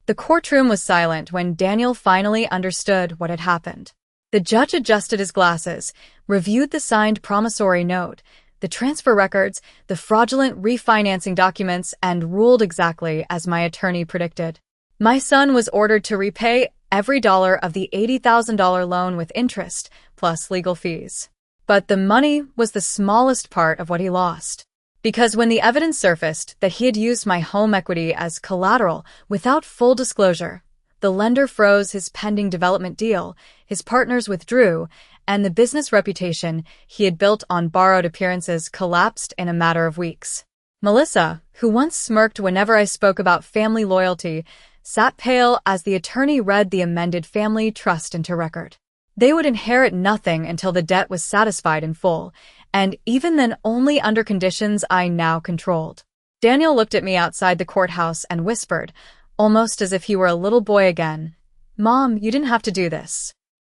The courtroom was silent when Daniel finally understood what had happened. The judge adjusted his glasses, reviewed the signed promissory note, the transfer records, the fraudulent refinancing documents, and ruled exactly as my attorney predicted. My son was ordered to repay every dollar of the $80,000 loan with interest, plus legal fees. But the money was the smallest part of what he lost. Because when the evidence surfaced that he had used my home equity as collateral without full disclosure, the lender froze his pending development deal, his partners withdrew, and the business reputation he had built on borrowed appearances collapsed in a matter of weeks. Melissa, who once smirked whenever I spoke about family loyalty, sat pale as the attorney read the amended family trust into record. They would inherit nothing until the debt was satisfied in full, and even then only under conditions I now controlled. Daniel looked at me outside the courthouse and whispered, almost as if he were a little boy again, "Mom, you didn't have to do this."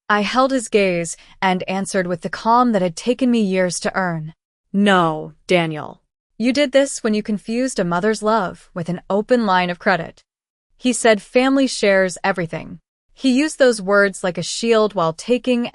I held his gaze and answered with the calm that had taken me years to earn. "No, Daniel. You did this when you confused a mother's love with an open line of credit." He said family shares everything. He used those words like a shield while taking,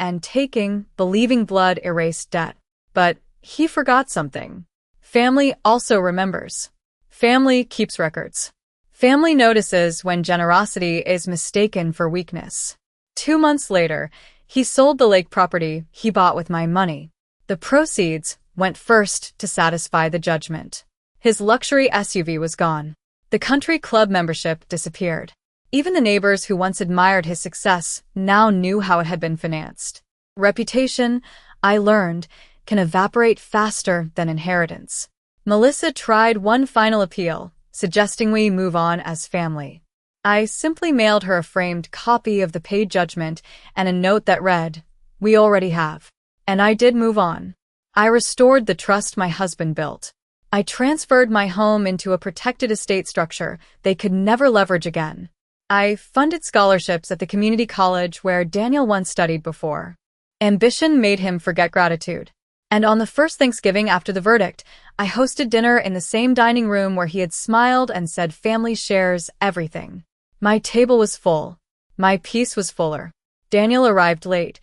believing blood erased debt. But he forgot something. Family also remembers. Family keeps records. Family notices when generosity is mistaken for weakness. 2 months later, he sold the lake property he bought with my money. The proceeds went first to satisfy the judgment. His luxury SUV was gone. The country club membership disappeared. Even the neighbors who once admired his success now knew how it had been financed. Reputation, I learned, can evaporate faster than inheritance. Melissa tried one final appeal, suggesting we move on as family. I simply mailed her a framed copy of the paid judgment and a note that read, "We already have." And I did move on. I restored the trust my husband built. I transferred my home into a protected estate structure they could never leverage again. I funded scholarships at the community college where Daniel once studied before. Ambition made him forget gratitude. And on the first Thanksgiving after the verdict, I hosted dinner in the same dining room where he had smiled and said family shares everything. My table was full. My peace was fuller. Daniel arrived late,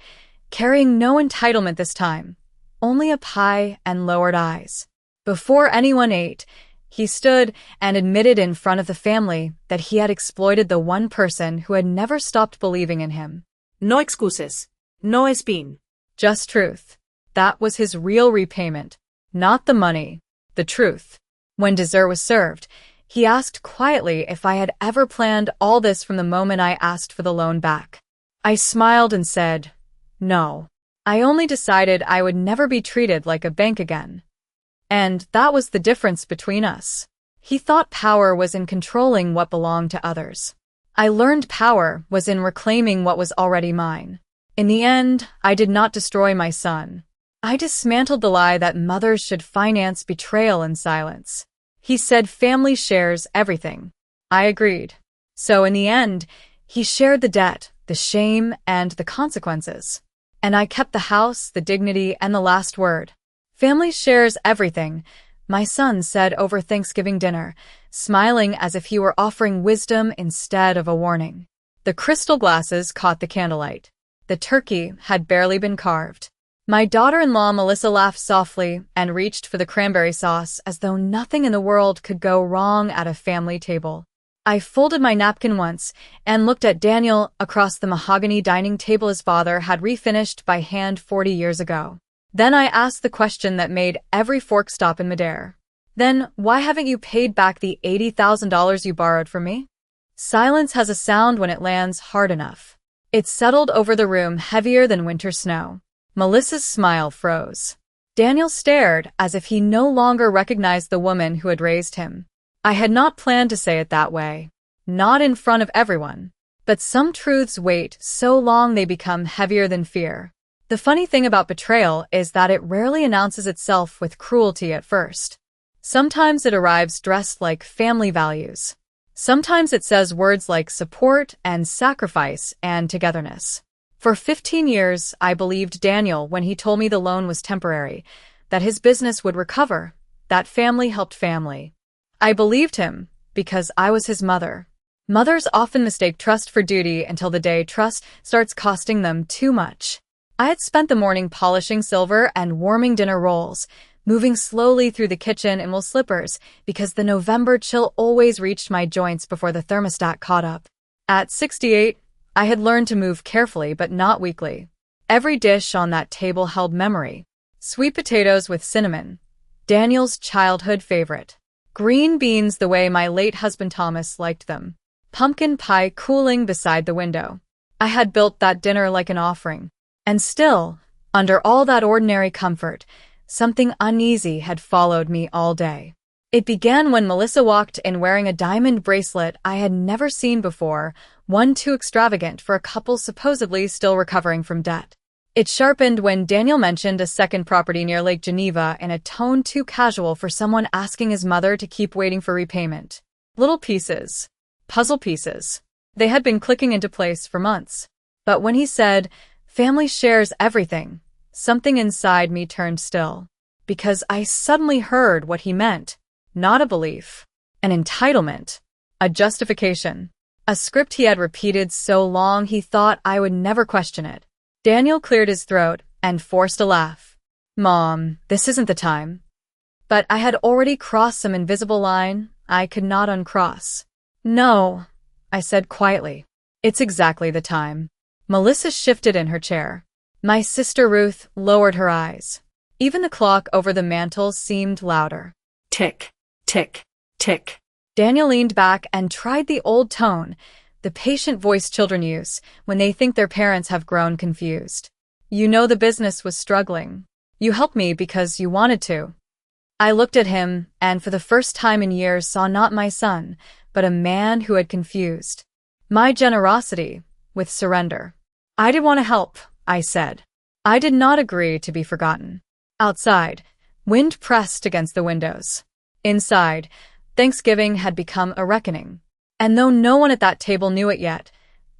carrying no entitlement this time, only a pie and lowered eyes. Before anyone ate, he stood and admitted in front of the family that he had exploited the one person who had never stopped believing in him. No excuses. No espín. Just truth. That was his real repayment. Not the money. The truth. When dessert was served, he asked quietly if I had ever planned all this from the moment I asked for the loan back. I smiled and said, "No. I only decided I would never be treated like a bank again." And that was the difference between us. He thought power was in controlling what belonged to others. I learned power was in reclaiming what was already mine. In the end, I did not destroy my son. I dismantled the lie that mothers should finance betrayal in silence. He said family shares everything. I agreed. So in the end, he shared the debt, the shame, and the consequences. And I kept the house, the dignity, and the last word. Family shares everything, my son said over Thanksgiving dinner, smiling as if he were offering wisdom instead of a warning. The crystal glasses caught the candlelight. The turkey had barely been carved. My daughter-in-law Melissa laughed softly and reached for the cranberry sauce as though nothing in the world could go wrong at a family table. I folded my napkin once and looked at Daniel across the mahogany dining table his father had refinished by hand 40 years ago. Then I asked the question that made every fork stop in midair. "Then why haven't you paid back the $80,000 you borrowed from me?" Silence has a sound when it lands hard enough. It settled over the room heavier than winter snow. Melissa's smile froze. Daniel stared as if he no longer recognized the woman who had raised him. I had not planned to say it that way. Not in front of everyone. But some truths wait so long they become heavier than fear. The funny thing about betrayal is that it rarely announces itself with cruelty at first. Sometimes it arrives dressed like family values. Sometimes it says words like support and sacrifice and togetherness. For 15 years, I believed Daniel when he told me the loan was temporary, that his business would recover, that family helped family. I believed him because I was his mother. Mothers often mistake trust for duty until the day trust starts costing them too much. I had spent the morning polishing silver and warming dinner rolls, moving slowly through the kitchen in wool slippers because the November chill always reached my joints before the thermostat caught up. At 68, I had learned to move carefully but not weakly. Every dish on that table held memory. Sweet potatoes with cinnamon, Daniel's childhood favorite. Green beans the way my late husband Thomas liked them. Pumpkin pie cooling beside the window. I had built that dinner like an offering. And still, under all that ordinary comfort, something uneasy had followed me all day. It began when Melissa walked in wearing a diamond bracelet I had never seen before, one too extravagant for a couple supposedly still recovering from debt. It sharpened when Daniel mentioned a second property near Lake Geneva in a tone too casual for someone asking his mother to keep waiting for repayment. Little pieces. Puzzle pieces. They had been clicking into place for months. But when he said, "Family shares everything," something inside me turned still. Because I suddenly heard what he meant. Not a belief. An entitlement. A justification. A script he had repeated so long he thought I would never question it. Daniel cleared his throat and forced a laugh. "Mom, this isn't the time." But I had already crossed some invisible line I could not uncross. "No," I said quietly. "It's exactly the time." Melissa shifted in her chair. My sister Ruth lowered her eyes. Even the clock over the mantel seemed louder. Tick, tick, tick. Daniel leaned back and tried the old tone, the patient voice children use when they think their parents have grown confused. "You know the business was struggling. You helped me because you wanted to." I looked at him and for the first time in years saw not my son, but a man who had confused my generosity with surrender. "I did want to help," I said. I did not agree to be forgotten. Outside, wind pressed against the windows. Inside, Thanksgiving had become a reckoning. And though no one at that table knew it yet,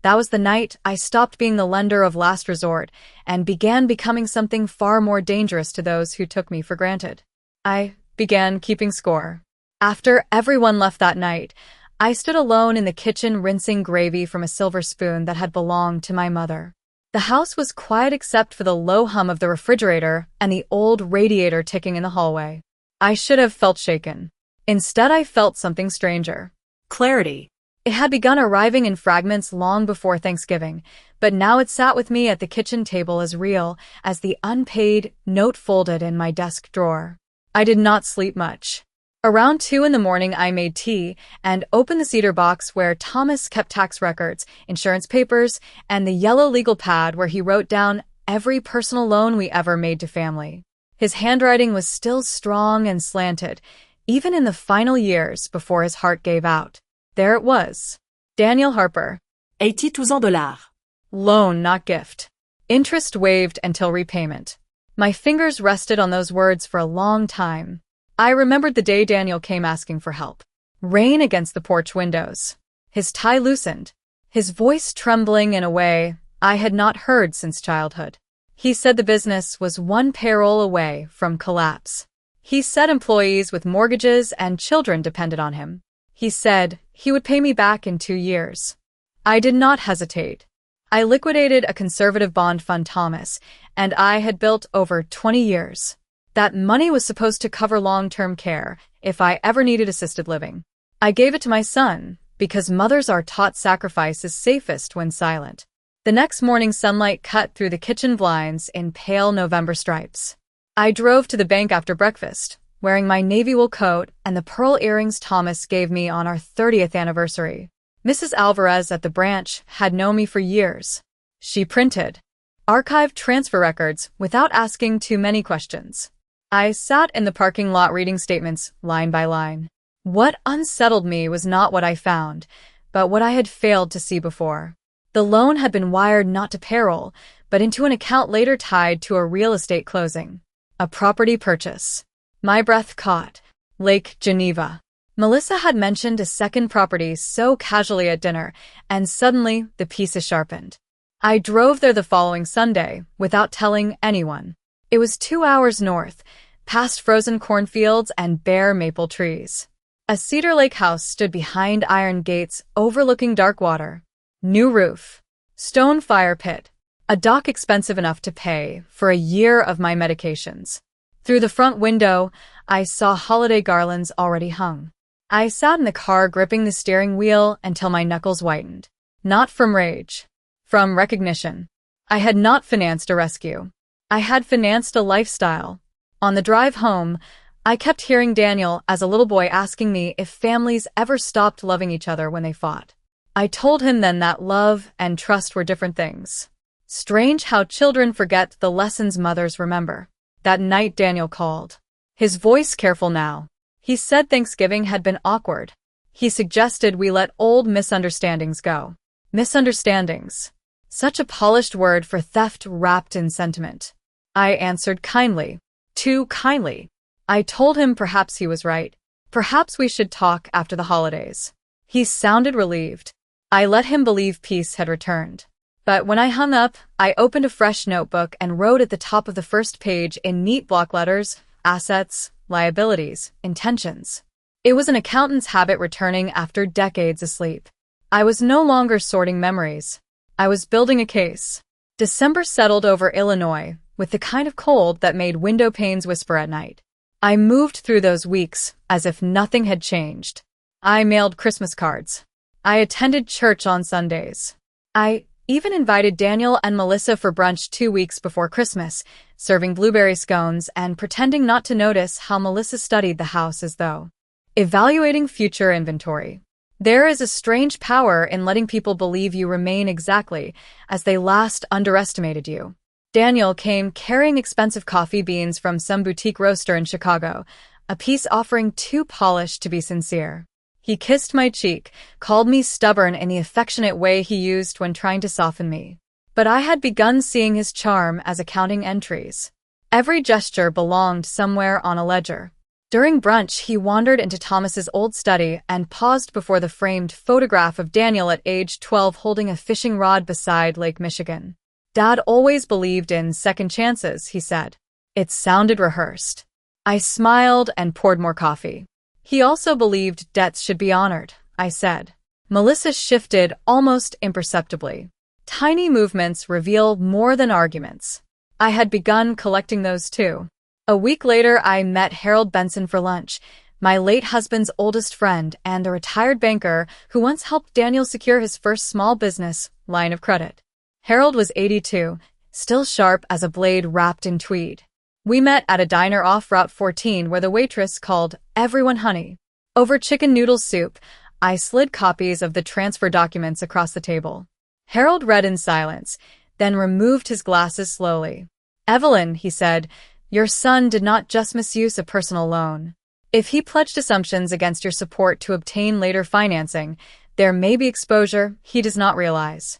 that was the night I stopped being the lender of last resort and began becoming something far more dangerous to those who took me for granted. I began keeping score. After everyone left that night, I stood alone in the kitchen rinsing gravy from a silver spoon that had belonged to my mother. The house was quiet except for the low hum of the refrigerator and the old radiator ticking in the hallway. I should have felt shaken. Instead, I felt something stranger. Clarity. It had begun arriving in fragments long before Thanksgiving, but now it sat with me at the kitchen table as real as the unpaid note folded in my desk drawer. I did not sleep much. Around 2 in the morning, I made tea and opened the cedar box where Thomas kept tax records, insurance papers, and the yellow legal pad where he wrote down every personal loan we ever made to family. His handwriting was still strong and slanted, even in the final years before his heart gave out. There it was. Daniel Harper. $82,000. Loan, not gift. Interest waived until repayment. My fingers rested on those words for a long time. I remembered the day Daniel came asking for help. Rain against the porch windows. His tie loosened. His voice trembling in a way I had not heard since childhood. He said the business was one payroll away from collapse. He said employees with mortgages and children depended on him. He said he would pay me back in 2 years. I did not hesitate. I liquidated a conservative bond fund Thomas, and I had built over 20 years. That money was supposed to cover long-term care if I ever needed assisted living. I gave it to my son because mothers are taught sacrifice is safest when silent. The next morning, sunlight cut through the kitchen blinds in pale November stripes. I drove to the bank after breakfast, wearing my navy wool coat and the pearl earrings Thomas gave me on our 30th anniversary. Mrs. Alvarez at the branch had known me for years. She printed, archived transfer records without asking too many questions. I sat in the parking lot reading statements line by line. What unsettled me was not what I found, but what I had failed to see before. The loan had been wired not to payroll, but into an account later tied to a real estate closing. A property purchase. My breath caught. Lake Geneva. Melissa had mentioned a second property so casually at dinner, and suddenly the pieces sharpened. I drove there the following Sunday without telling anyone. It was 2 hours north, past frozen cornfields and bare maple trees. A Cedar Lake house stood behind iron gates overlooking dark water. New roof. Stone fire pit. A dock expensive enough to pay for a year of my medications. Through the front window, I saw holiday garlands already hung. I sat in the car gripping the steering wheel until my knuckles whitened. Not from rage. From recognition. I had not financed a rescue. I had financed a lifestyle. On the drive home, I kept hearing Daniel as a little boy asking me if families ever stopped loving each other when they fought. I told him then that love and trust were different things. Strange how children forget the lessons mothers remember. That night Daniel called. His voice careful now. He said Thanksgiving had been awkward. He suggested we let old misunderstandings go. Misunderstandings. Such a polished word for theft wrapped in sentiment. I answered kindly. Too kindly. I told him perhaps he was right. Perhaps we should talk after the holidays. He sounded relieved. I let him believe peace had returned. But when I hung up, I opened a fresh notebook and wrote at the top of the first page in neat block letters, assets, liabilities, intentions. It was an accountant's habit returning after decades asleep. I was no longer sorting memories. I was building a case. December settled over Illinois, with the kind of cold that made window panes whisper at night. I moved through those weeks as if nothing had changed. I mailed Christmas cards. I attended church on Sundays. I even invited Daniel and Melissa for brunch 2 weeks before Christmas, serving blueberry scones and pretending not to notice how Melissa studied the house as though evaluating future inventory. There is a strange power in letting people believe you remain exactly as they last underestimated you. Daniel came carrying expensive coffee beans from some boutique roaster in Chicago, a piece offering too polished to be sincere. He kissed my cheek, called me stubborn in the affectionate way he used when trying to soften me. But I had begun seeing his charm as accounting entries. Every gesture belonged somewhere on a ledger. During brunch, he wandered into Thomas's old study and paused before the framed photograph of Daniel at age 12 holding a fishing rod beside Lake Michigan. Dad always believed in second chances, he said. It sounded rehearsed. I smiled and poured more coffee. He also believed debts should be honored, I said. Melissa shifted almost imperceptibly. Tiny movements reveal more than arguments. I had begun collecting those too. A week later, I met Harold Benson for lunch, my late husband's oldest friend and a retired banker who once helped Daniel secure his first small business line of credit. Harold was 82, still sharp as a blade wrapped in tweed. We met at a diner off Route 14 where the waitress called everyone honey. Over chicken noodle soup, I slid copies of the transfer documents across the table. Harold read in silence, then removed his glasses slowly. Evelyn, he said, your son did not just misuse a personal loan. If he pledged assumptions against your support to obtain later financing, there may be exposure he does not realize.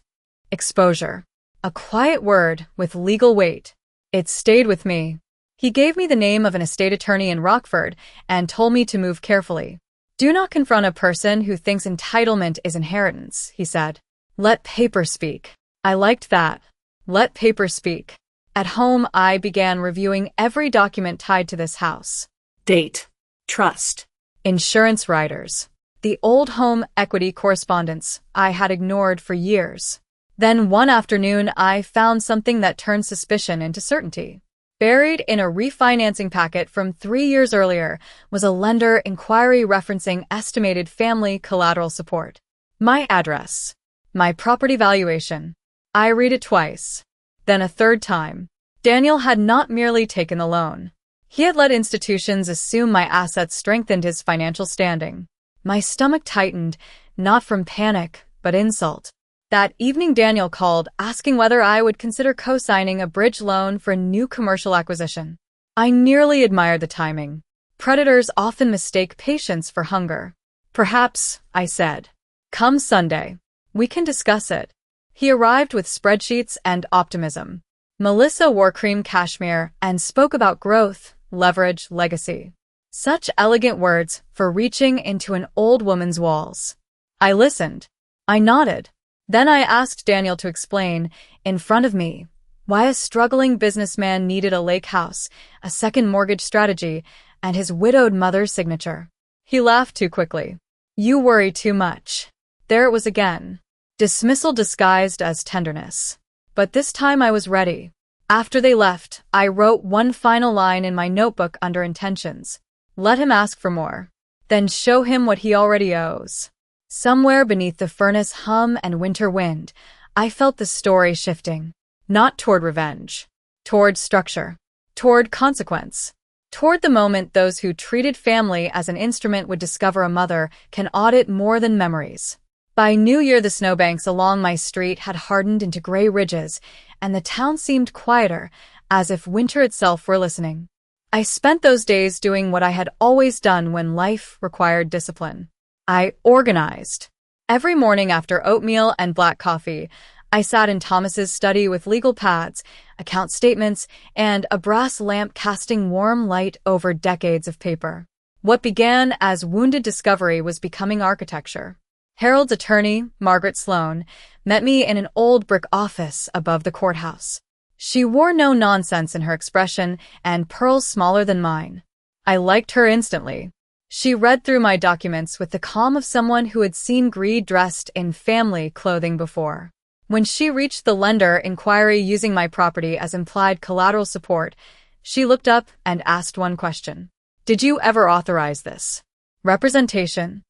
Exposure. A quiet word with legal weight. It stayed with me. He gave me the name of an estate attorney in Rockford and told me to move carefully. Do not confront a person who thinks entitlement is inheritance, he said. Let paper speak. I liked that. Let paper speak. At home, I began reviewing every document tied to this house. Date. Trust. Insurance riders. The old home equity correspondence I had ignored for years. Then one afternoon, I found something that turned suspicion into certainty. Buried in a refinancing packet from 3 years earlier was a lender inquiry referencing estimated family collateral support. My address. My property valuation. I read it twice. Then a third time. Daniel had not merely taken the loan. He had let institutions assume my assets strengthened his financial standing. My stomach tightened, not from panic, but insult. That evening Daniel called, asking whether I would consider co-signing a bridge loan for a new commercial acquisition. I nearly admired the timing. Predators often mistake patience for hunger. Perhaps, I said. Come Sunday. We can discuss it. He arrived with spreadsheets and optimism. Melissa wore cream cashmere and spoke about growth, leverage, legacy. Such elegant words for reaching into an old woman's walls. I listened. I nodded. Then I asked Daniel to explain, in front of me, why a struggling businessman needed a lake house, a second mortgage strategy, and his widowed mother's signature. He laughed too quickly. You worry too much. There it was again. Dismissal disguised as tenderness. But this time I was ready. After they left, I wrote one final line in my notebook under intentions. Let him ask for more. Then show him what he already owes. Somewhere beneath the furnace hum and winter wind, I felt the story shifting. Not toward revenge. Toward structure. Toward consequence. Toward the moment those who treated family as an instrument would discover a mother can audit more than memories. By New Year, the snowbanks along my street had hardened into gray ridges, and the town seemed quieter, as if winter itself were listening. I spent those days doing what I had always done when life required discipline. I organized. Every morning after oatmeal and black coffee, I sat in Thomas's study with legal pads, account statements, and a brass lamp casting warm light over decades of paper. What began as wounded discovery was becoming architecture. Harold's attorney, Margaret Sloan, met me in an old brick office above the courthouse. She wore no nonsense in her expression and pearls smaller than mine. I liked her instantly. She read through my documents with the calm of someone who had seen greed dressed in family clothing before. When she reached the lender inquiry using my property as implied collateral support, she looked up and asked one question. Did you ever authorize this? Representation?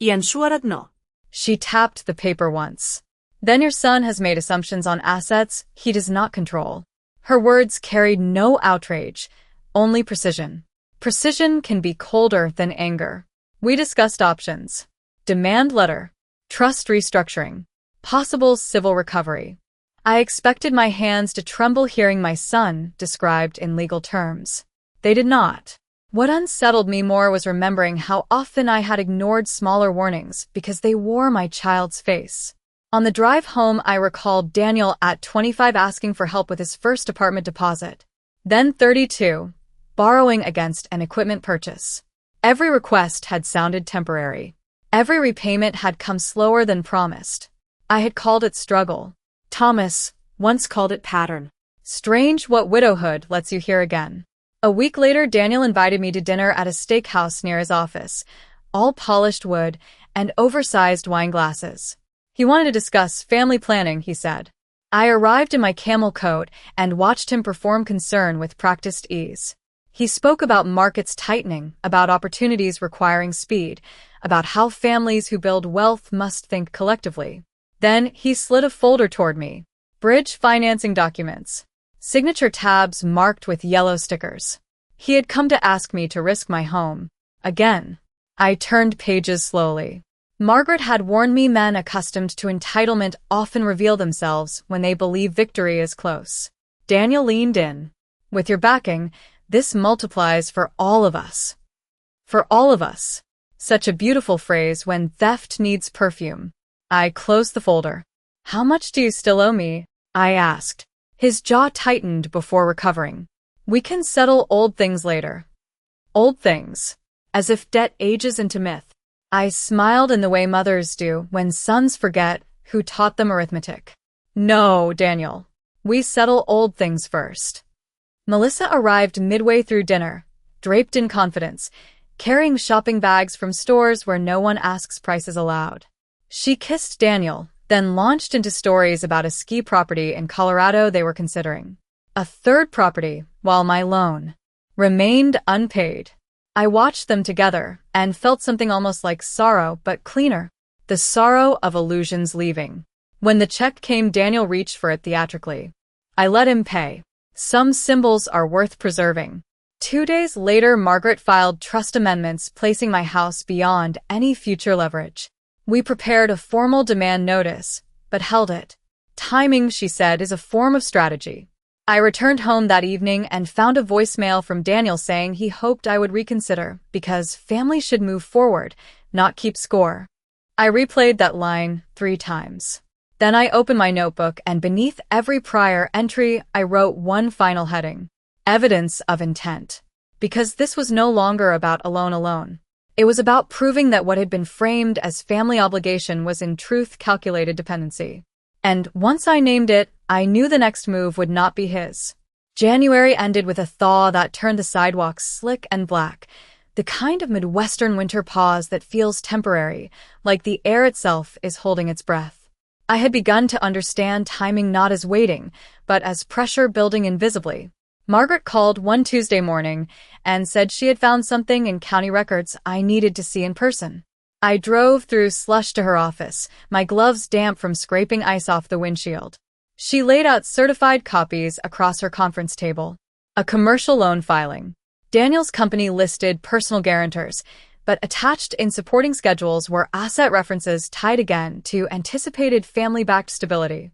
Y ensured no. She tapped the paper once. Then your son has made assumptions on assets he does not control. Her words carried no outrage, only precision. Precision can be colder than anger. We discussed options. Demand letter. Trust restructuring. Possible civil recovery. I expected my hands to tremble hearing my son described in legal terms. They did not. What unsettled me more was remembering how often I had ignored smaller warnings because they wore my child's face. On the drive home, I recalled Daniel at 25 asking for help with his first apartment deposit. Then 32, borrowing against an equipment purchase. Every request had sounded temporary. Every repayment had come slower than promised. I had called it struggle. Thomas once called it pattern. Strange what widowhood lets you hear again. A week later, Daniel invited me to dinner at a steakhouse near his office, all polished wood and oversized wine glasses. He wanted to discuss family planning, he said. I arrived in my camel coat and watched him perform concern with practiced ease. He spoke about markets tightening, about opportunities requiring speed, about how families who build wealth must think collectively. Then he slid a folder toward me. Bridge financing documents. Signature tabs marked with yellow stickers. He had come to ask me to risk my home. Again. I turned pages slowly. Margaret had warned me men accustomed to entitlement often reveal themselves when they believe victory is close. Daniel leaned in. With your backing, this multiplies for all of us. For all of us. Such a beautiful phrase when theft needs perfume. I closed the folder. How much do you still owe me? I asked. His jaw tightened before recovering. We can settle old things later. Old things. As if debt ages into myth. I smiled in the way mothers do when sons forget who taught them arithmetic. No, Daniel. We settle old things first. Melissa arrived midway through dinner, draped in confidence, carrying shopping bags from stores where no one asks prices aloud. She kissed Daniel, then launched into stories about a ski property in Colorado they were considering. A third property, while my loan remained unpaid. I watched them together and felt something almost like sorrow, but cleaner. The sorrow of illusions leaving. When the check came, Daniel reached for it theatrically. I let him pay. Some symbols are worth preserving. 2 days later, Margaret filed trust amendments placing my house beyond any future leverage. We prepared a formal demand notice, but held it. Timing, she said, is a form of strategy. I returned home that evening and found a voicemail from Daniel saying he hoped I would reconsider because family should move forward, not keep score. I replayed that line 3 times. Then I opened my notebook and beneath every prior entry, I wrote one final heading. Evidence of intent. Because this was no longer about alone. It was about proving that what had been framed as family obligation was in truth calculated dependency. And once I named it, I knew the next move would not be his. January ended with a thaw that turned the sidewalks slick and black, The kind of Midwestern winter pause that feels temporary, like the air itself is holding its breath. I had begun to understand timing not as waiting, but as pressure building invisibly. Margaret called one Tuesday morning and said she had found something in county records I needed to see in person. I drove through slush to her office, my gloves damp from scraping ice off the windshield. She laid out certified copies across her conference table. A commercial loan filing. Daniel's company listed personal guarantors, but attached in supporting schedules were asset references tied again to anticipated family-backed stability.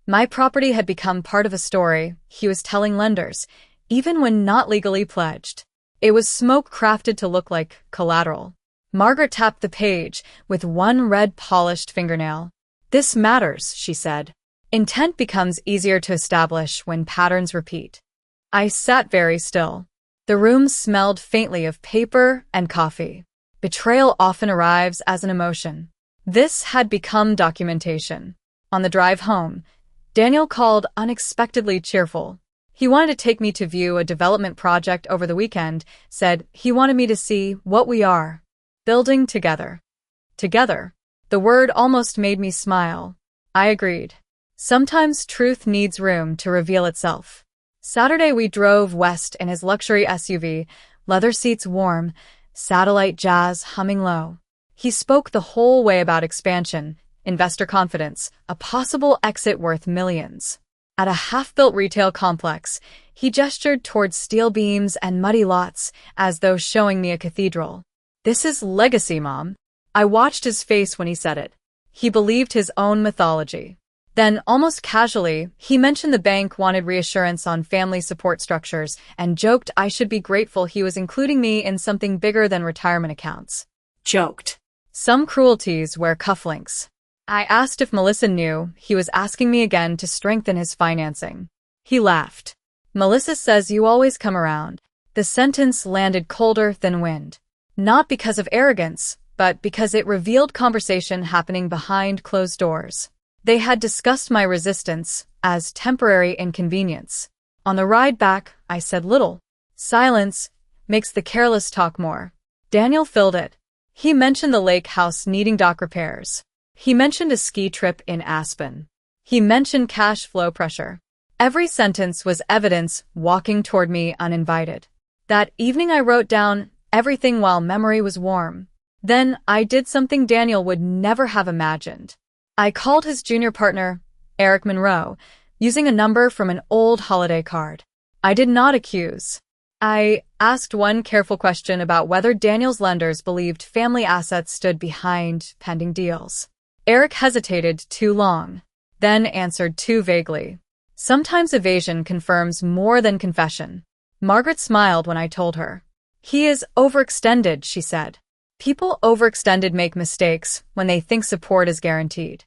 My property had become part of a story he was telling lenders, even when not legally pledged. It was smoke crafted to look like collateral. Margaret tapped the page with one red polished fingernail. "This matters," she said. Intent becomes easier to establish when patterns repeat. I sat very still. The room smelled faintly of paper and coffee. Betrayal often arrives as an emotion. This had become documentation. On the drive home, Daniel called unexpectedly cheerful. He wanted to take me to view a development project over the weekend, said he wanted me to see what we are building together. Together. The word almost made me smile. I agreed. Sometimes truth needs room to reveal itself. Saturday we drove west in his luxury SUV, leather seats warm, satellite jazz humming low. He spoke the whole way about expansion, investor confidence, a possible exit worth millions. At a half-built retail complex, he gestured towards steel beams and muddy lots, as though showing me a cathedral. "This is legacy, Mom." I watched his face when he said it. He believed his own mythology. Then, almost casually, he mentioned the bank wanted reassurance on family support structures and joked I should be grateful he was including me in something bigger than retirement accounts. Joked. Some cruelties wear cufflinks. I asked if Melissa knew he was asking me again to strengthen his financing. He laughed. "Melissa says you always come around." The sentence landed colder than wind. Not because of arrogance, but because it revealed conversation happening behind closed doors. They had discussed my resistance as temporary inconvenience. On the ride back, I said little. Silence makes the careless talk more. Daniel filled it. He mentioned the lake house needing dock repairs. He mentioned a ski trip in Aspen. He mentioned cash flow pressure. Every sentence was evidence walking toward me uninvited. That evening I wrote down everything while memory was warm. Then I did something Daniel would never have imagined. I called his junior partner, Eric Monroe, using a number from an old holiday card. I did not accuse. I asked one careful question about whether Daniel's lenders believed family assets stood behind pending deals. Eric hesitated too long, then answered too vaguely. Sometimes evasion confirms more than confession. Margaret smiled when I told her. "He is overextended," she said. People overextended make mistakes when they think support is guaranteed.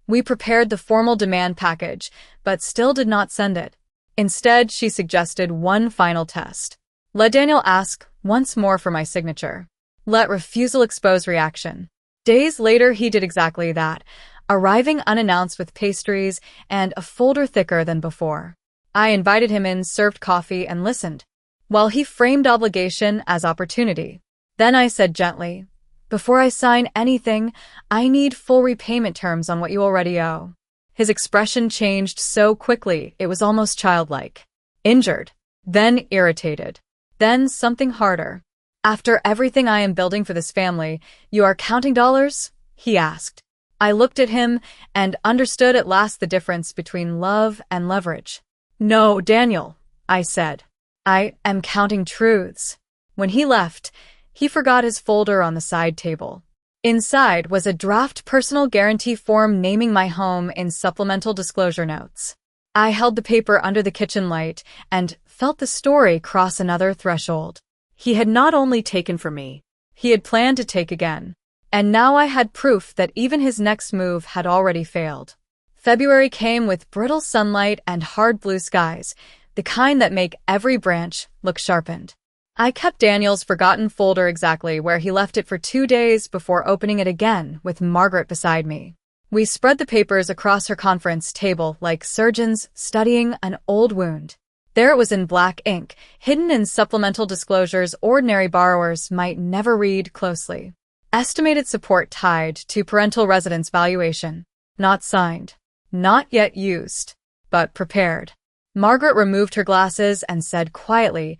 We prepared the formal demand package, but still did not send it. Instead, she suggested one final test. Let Daniel ask once more for my signature. Let refusal expose reaction. Days later, he did exactly that, arriving unannounced with pastries and a folder thicker than before. I invited him in, served coffee, and listened, while he framed obligation as opportunity. Then I said gently, "Before I sign anything, I need full repayment terms on what you already owe." His expression changed so quickly it was almost childlike. Injured, then irritated, then something harder. "After everything I am building for this family, you are counting dollars?" he asked. I looked at him and understood at last the difference between love and leverage. "No, Daniel," I said. "I am counting truths." When he left, he forgot his folder on the side table. Inside was a draft personal guarantee form naming my home in supplemental disclosure notes. I held the paper under the kitchen light and felt the story cross another threshold. He had not only taken from me, he had planned to take again. And now I had proof that even his next move had already failed. February came with brittle sunlight and hard blue skies, the kind that make every branch look sharpened. I kept Daniel's forgotten folder exactly where he left it for 2 days before opening it again with Margaret beside me. We spread the papers across her conference table like surgeons studying an old wound. There it was in black ink, hidden in supplemental disclosures ordinary borrowers might never read closely. Estimated support tied to parental residence valuation. Not signed. Not yet used. But prepared. Margaret removed her glasses and said quietly,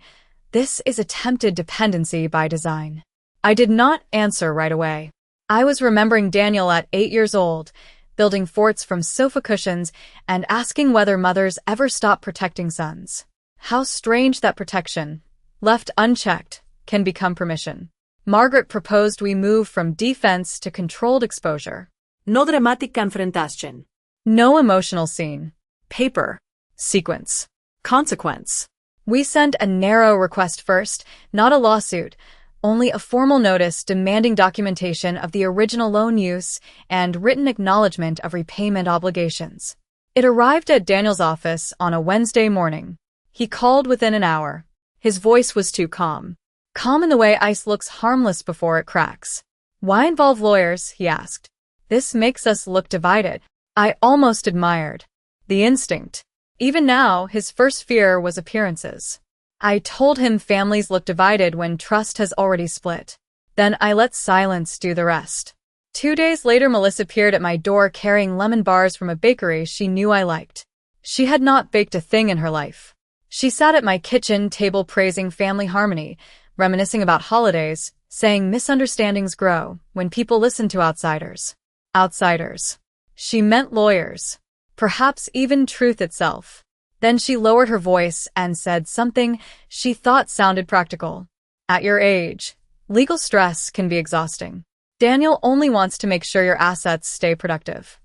"This is attempted dependency by design." I did not answer right away. I was remembering Daniel at 8 years old, building forts from sofa cushions and asking whether mothers ever stop protecting sons. How strange that protection, left unchecked, can become permission. Margaret proposed we move from defense to controlled exposure. No dramatic confrontation. No emotional scene. Paper. Sequence. Consequence. We sent a narrow request first, not a lawsuit, only a formal notice demanding documentation of the original loan use and written acknowledgement of repayment obligations. It arrived at Daniel's office on a Wednesday morning. He called within an hour. His voice was too calm. Calm in the way ice looks harmless before it cracks. "Why involve lawyers?" he asked. "This makes us look divided." I almost admired the instinct. Even now, his first fear was appearances. I told him families look divided when trust has already split. Then I let silence do the rest. 2 days later, Melissa appeared at my door carrying lemon bars from a bakery she knew I liked. She had not baked a thing in her life. She sat at my kitchen table praising family harmony, reminiscing about holidays, saying misunderstandings grow when people listen to outsiders. Outsiders. She meant lawyers. Perhaps even truth itself. Then she lowered her voice and said something she thought sounded practical. "At your age, legal stress can be exhausting. Daniel only wants to make sure your assets stay productive."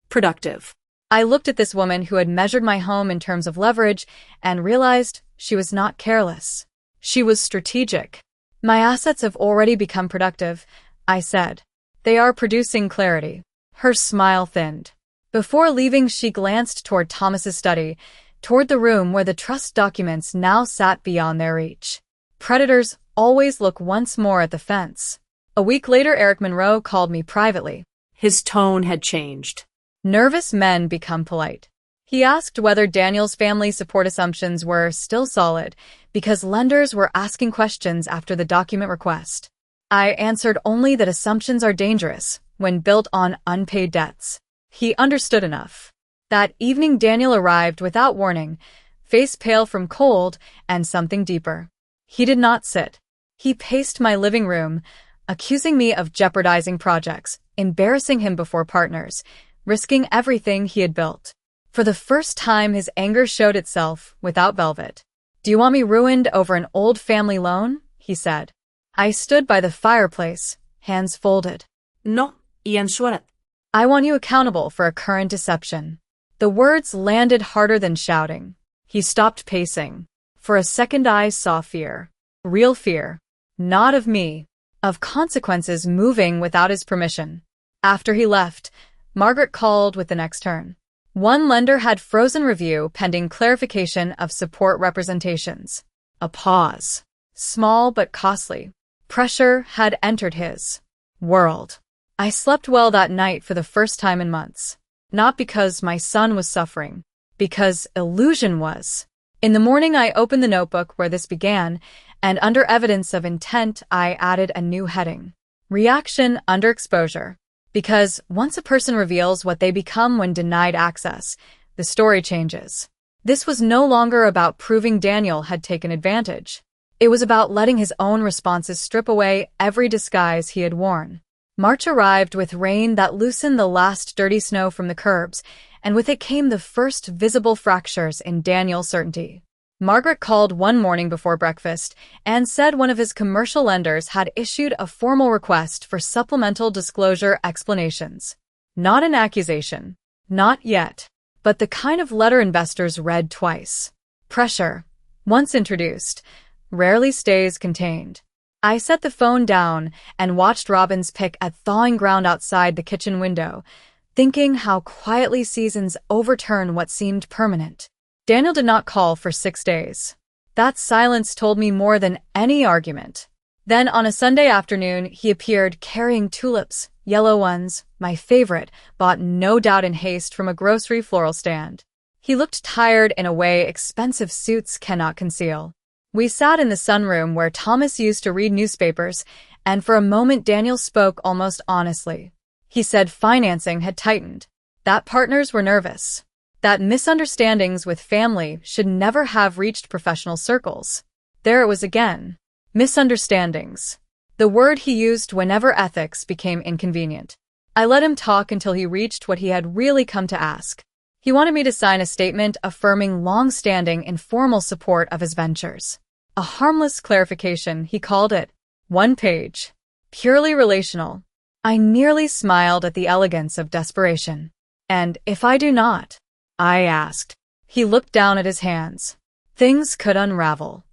Productive. I looked at this woman who had measured my home in terms of leverage and realized she was not careless. She was strategic. "My assets have already become productive," I said. "They are producing clarity." Her smile thinned. Before leaving, she glanced toward Thomas's study, toward the room where the trust documents now sat beyond their reach. Predators always look once more at the fence. A week later, Eric Monroe called me privately. His tone had changed. Nervous men become polite. He asked whether Daniel's family support assumptions were still solid, because lenders were asking questions after the document request. I answered only that assumptions are dangerous when built on unpaid debts. He understood enough. That evening, Daniel arrived without warning, face pale from cold and something deeper. He did not sit. He paced my living room, accusing me of jeopardizing projects, embarrassing him before partners, risking everything he had built. For the first time, his anger showed itself without velvet. "Do you want me ruined over an old family loan?" he said. I stood by the fireplace, hands folded. No, Ian Suarez. "I want you accountable for a current deception." The words landed harder than shouting. He stopped pacing. For a second I saw fear. Real fear. Not of me. Of consequences moving without his permission. After he left, Margaret called with the next turn. One lender had frozen review pending clarification of support representations. A pause. Small but costly. Pressure had entered his world. I slept well that night for the first time in months. Not because my son was suffering, because illusion was. In the morning, I opened the notebook where this began, and under evidence of intent, I added a new heading. Reaction under exposure. Because once a person reveals what they become when denied access, the story changes. This was no longer about proving Daniel had taken advantage. It was about letting his own responses strip away every disguise he had worn. March arrived with rain that loosened the last dirty snow from the curbs, and with it came the first visible fractures in Daniel's certainty. Margaret called one morning before breakfast and said one of his commercial lenders had issued a formal request for supplemental disclosure explanations. Not an accusation. Not yet. But the kind of letter investors read twice. Pressure, once introduced, rarely stays contained. I set the phone down and watched Robin's pick at thawing ground outside the kitchen window, thinking how quietly seasons overturn what seemed permanent. Daniel did not call for 6 days. That silence told me more than any argument. Then on a Sunday afternoon, he appeared carrying tulips, yellow ones, my favorite, bought no doubt in haste from a grocery floral stand. He looked tired in a way expensive suits cannot conceal. We sat in the sunroom where Thomas used to read newspapers, and for a moment Daniel spoke almost honestly. He said financing had tightened, that partners were nervous, that misunderstandings with family should never have reached professional circles. There it was again. Misunderstandings. The word he used whenever ethics became inconvenient. I let him talk until he reached what he had really come to ask. He wanted me to sign a statement affirming long-standing informal support of his ventures. A harmless clarification, he called it. 1 page. Purely relational. I nearly smiled at the elegance of desperation. And if I do not? I asked. He looked down at his hands. Things could unravel.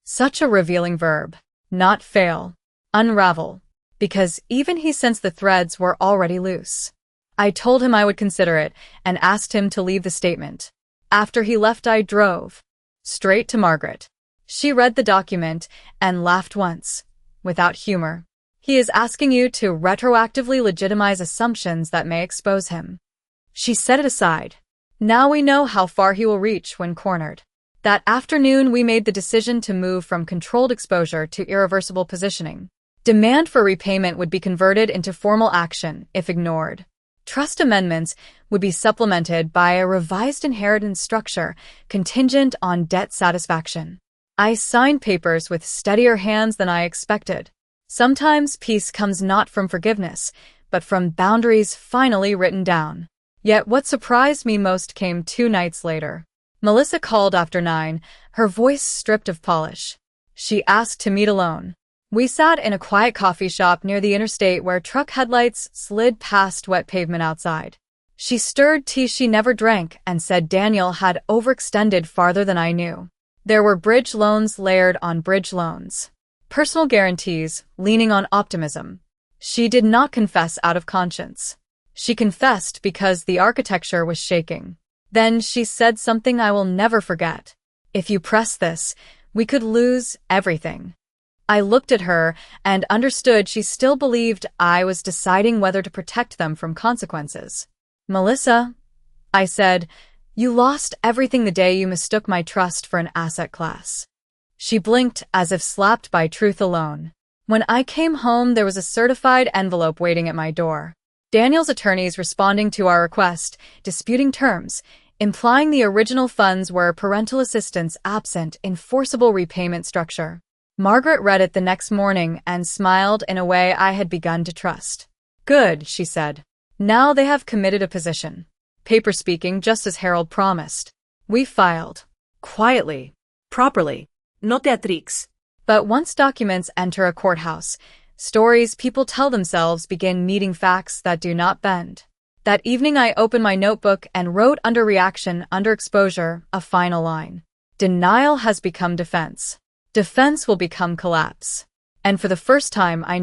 Such a revealing verb. Not fail. Unravel. Because even he sensed the threads were already loose. I told him I would consider it and asked him to leave the statement. After he left, I drove straight to Margaret. She read the document and laughed once, without humor. He is asking you to retroactively legitimize assumptions that may expose him. She set it aside. Now we know how far he will reach when cornered. That afternoon, we made the decision to move from controlled exposure to irreversible positioning. Demand for repayment would be converted into formal action if ignored. Trust amendments would be supplemented by a revised inheritance structure contingent on debt satisfaction. I signed papers with steadier hands than I expected. Sometimes peace comes not from forgiveness, but from boundaries finally written down. Yet what surprised me most came 2 nights later. Melissa called after 9, her voice stripped of polish. She asked to meet alone. We sat in a quiet coffee shop near the interstate where truck headlights slid past wet pavement outside. She stirred tea she never drank and said Daniel had overextended farther than I knew. There were bridge loans layered on bridge loans. Personal guarantees, leaning on optimism. She did not confess out of conscience. She confessed because the architecture was shaking. Then she said something I will never forget. If you press this, we could lose everything. I looked at her and understood she still believed I was deciding whether to protect them from consequences. Melissa, I said, you lost everything the day you mistook my trust for an asset class. She blinked as if slapped by truth alone. When I came home, there was a certified envelope waiting at my door. Daniel's attorneys responding to our request, disputing terms, implying the original funds were parental assistance absent in forcible repayment structure. Margaret read it the next morning and smiled in a way I had begun to trust. Good, she said. Now they have committed a position. Paper speaking, just as Harold promised. We filed. Quietly. Properly. No teatrix. But once documents enter a courthouse, stories people tell themselves begin meeting facts that do not bend. That evening I opened my notebook and wrote under reaction, under exposure, a final line. Denial has become defense. Defense will become collapse. And for the first time, I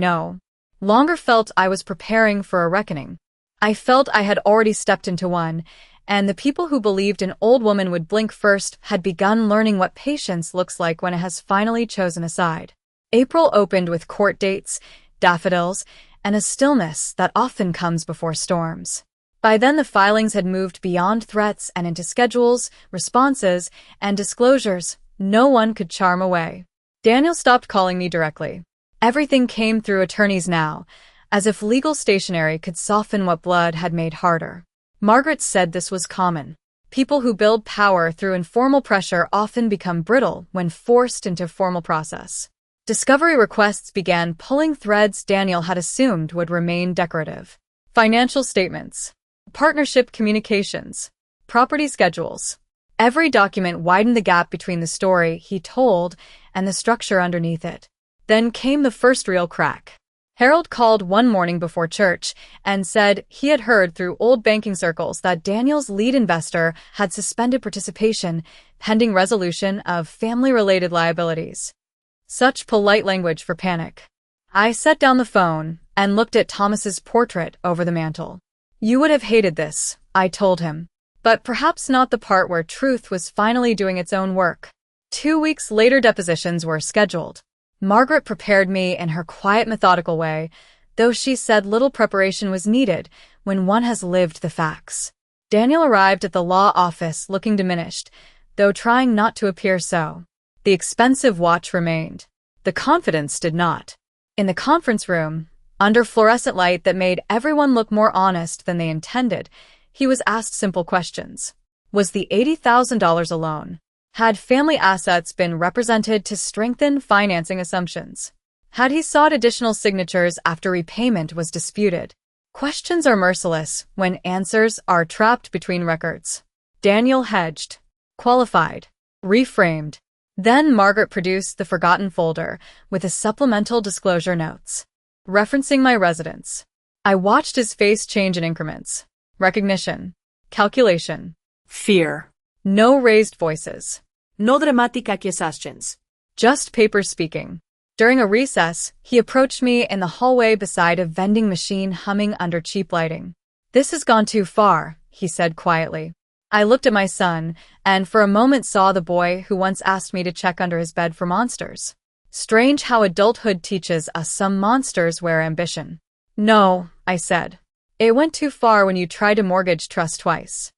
longer felt I was preparing for a reckoning. I felt I had already stepped into one, and the people who believed an old woman would blink first had begun learning what patience looks like when it has finally chosen a side. April opened with court dates, daffodils, and a stillness that often comes before storms. By then the filings had moved beyond threats and into schedules, responses, and disclosures no one could charm away. Daniel stopped calling me directly. Everything came through attorneys now, as if legal stationery could soften what blood had made harder. Margaret said this was common. People who build power through informal pressure often become brittle when forced into formal process. Discovery requests began pulling threads Daniel had assumed would remain decorative. Financial statements, partnership communications, property schedules. Every document widened the gap between the story he told and the structure underneath it. Then came the first real crack. Harold called one morning before church and said he had heard through old banking circles that Daniel's lead investor had suspended participation pending resolution of family-related liabilities. Such polite language for panic. I set down the phone and looked at Thomas's portrait over the mantel. You would have hated this, I told him. But perhaps not the part where truth was finally doing its own work. 2 weeks later, depositions were scheduled. Margaret prepared me in her quiet, methodical way, though she said little preparation was needed when one has lived the facts. Daniel arrived at the law office looking diminished, though trying not to appear so. The expensive watch remained. The confidence did not. In the conference room, under fluorescent light that made everyone look more honest than they intended, he was asked simple questions. Was the $80,000 a loan? Had family assets been represented to strengthen financing assumptions? Had he sought additional signatures after repayment was disputed? Questions are merciless when answers are trapped between records. Daniel hedged, qualified, reframed. Then Margaret produced the forgotten folder with the supplemental disclosure notes, referencing my residence. I watched his face change in increments. Recognition. Calculation. Fear. No raised voices. No dramatic accusations. Just papers speaking. During a recess, he approached me in the hallway beside a vending machine humming under cheap lighting. "This has gone too far," he said quietly. I looked at my son, and for a moment saw the boy who once asked me to check under his bed for monsters. Strange how adulthood teaches us some monsters wear ambition. "No," I said. "It went too far when you tried to mortgage trust twice."